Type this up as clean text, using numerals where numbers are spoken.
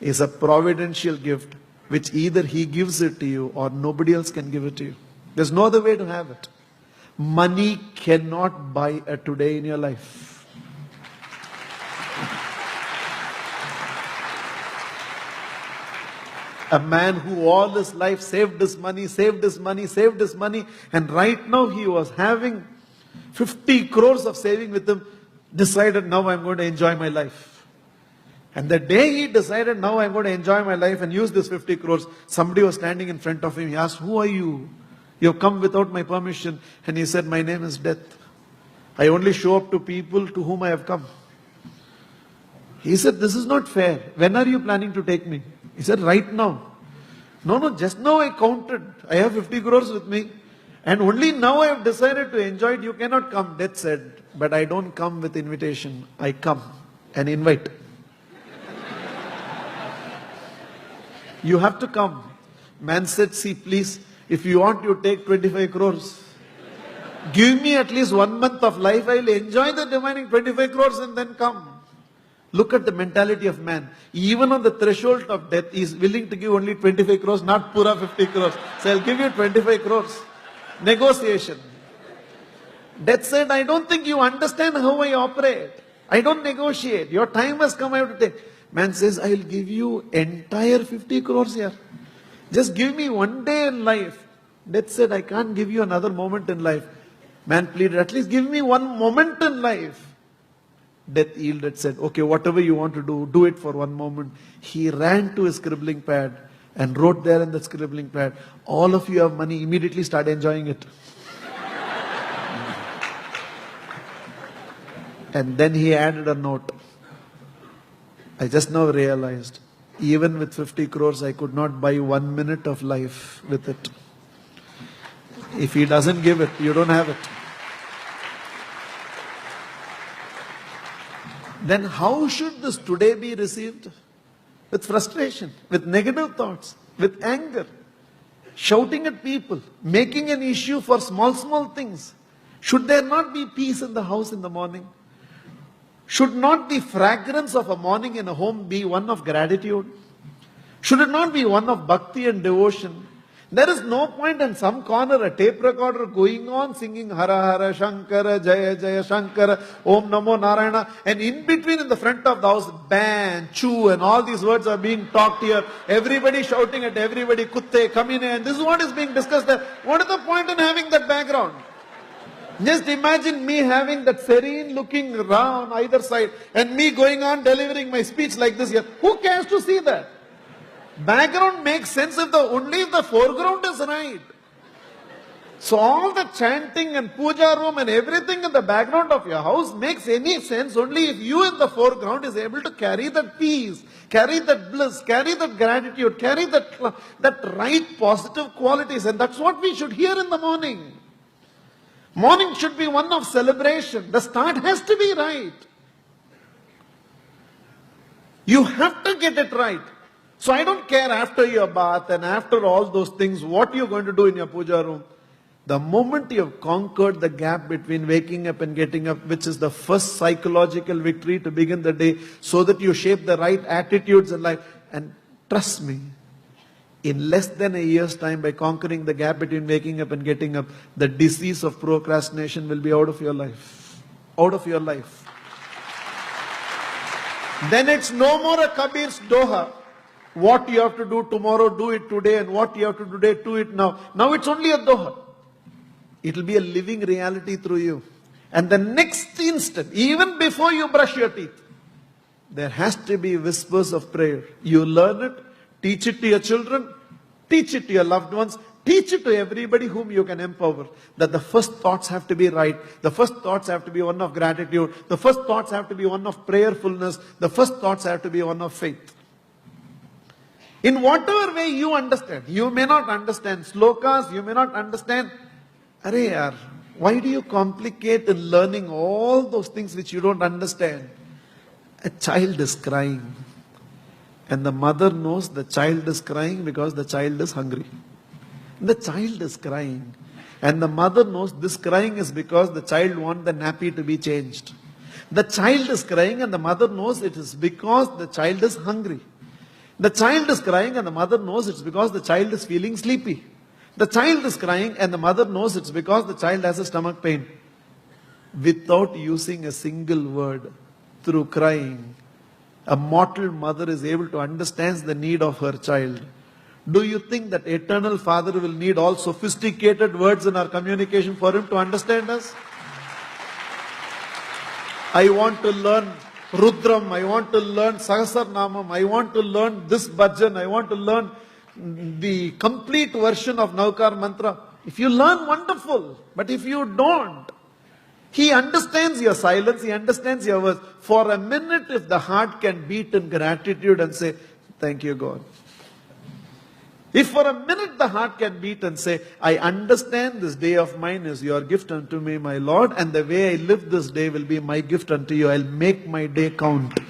is a providential gift which either he gives it to you or nobody else can give it to you. There's no other way to have it. Money cannot buy a today in your life. A man who all his life saved his money, and right now he was having 50 crores of saving with him, decided, now I'm going to enjoy my life. And the day he decided, now I'm going to enjoy my life and use this 50 crores, somebody was standing in front of him. He asked, who are you? You've come without my permission. And he said, my name is Death. I only show up to people to whom I have come. He said, this is not fair. When are you planning to take me? He said, right now. No, just now I counted. I have 50 crores with me. And only now I have decided to enjoy it. You cannot come. Death said, but I don't come with invitation. I come and invite. You have to come. Man said, see, please, if you want, you take 25 crores. Give me at least 1 month of life. I will enjoy the remaining 25 crores and then come. Look at the mentality of man. Even on the threshold of death, he is willing to give only 25 crores, not pura 50 crores. So I'll give you 25 crores. Negotiation. Death said, I don't think you understand how I operate. I don't negotiate. Your time has come, I have to take. Man says, I will give you entire 50 crores here. Just give me 1 day in life. Death said, I can't give you another moment in life. Man pleaded, at least give me 1 moment in life. Death yielded, said, okay, whatever you want to do, do it for 1 moment. He ran to his scribbling pad and wrote there in the scribbling pad, all of you have money, immediately start enjoying it. And then he added a note. I just now realized, even with 50 crores, I could not buy 1 minute of life with it. If he doesn't give it, you don't have it. Then how should this today be received? With frustration, with negative thoughts, with anger, shouting at people, making an issue for small things. Should there not be peace in the house in the morning? Should not the fragrance of a morning in a home be one of gratitude? Should it not be one of bhakti and devotion? There is no point in some corner, a tape recorder going on singing Hara Hara Shankara, Jaya Jaya Shankara, Om Namo Narayana, and in between in the front of the house, ban, chew, and all these words are being talked here. Everybody shouting at everybody, Kutte, come in, and this is what is being discussed there. What is the point in having that background? Just imagine me having that serene looking around either side and me going on delivering my speech like this here. Who cares to see that? Background makes sense only if the foreground is right. So all the chanting and puja room and everything in the background of your house makes any sense only if you in the foreground is able to carry that peace, carry that bliss, carry that gratitude, carry that right positive qualities. And that's what we should hear in the morning. Morning should be one of celebration. The start has to be right. You have to get it right. So I don't care after your bath and after all those things, what you're going to do in your puja room. The moment you have conquered the gap between waking up and getting up, which is the first psychological victory to begin the day, so that you shape the right attitudes in life. And trust me, in less than a year's time, by conquering the gap between waking up and getting up, the disease of procrastination will be out of your life. Out of your life. Then it's no more a Kabir's Doha. What you have to do tomorrow, do it today, and what you have to do today, do it now. Now it's only a Doha. It will be a living reality through you. And the next instant, even before you brush your teeth, there has to be whispers of prayer. You learn it, teach it to your children, teach it to your loved ones, teach it to everybody whom you can empower. That the first thoughts have to be right. The first thoughts have to be one of gratitude. The first thoughts have to be one of prayerfulness. The first thoughts have to be one of faith. In whatever way you understand, you may not understand slokas, you may not understand. Arey yaar, why do you complicate in learning all those things which you don't understand? A child is crying. And the mother knows the child is crying because the child is hungry. The child is crying. And the mother knows this crying is because the child wants the nappy to be changed. The child is crying and the mother knows it is because the child is hungry. The child is crying and the mother knows it's because the child is feeling sleepy. The child is crying and the mother knows it's because the child has a stomach pain. Without using a single word, through crying, a mortal mother is able to understand the need of her child. Do you think that eternal Father will need all sophisticated words in our communication for him to understand us? I want to learn Rudram, I want to learn Sahasranamam, I want to learn this bhajan, I want to learn the complete version of Navkar Mantra. If you learn, wonderful. But if you don't, he understands your silence, he understands your words. For a minute, if the heart can beat in gratitude and say, thank you, God. If for a minute the heart can beat and say, I understand this day of mine is your gift unto me, my Lord, and the way I live this day will be my gift unto you. I'll make my day count.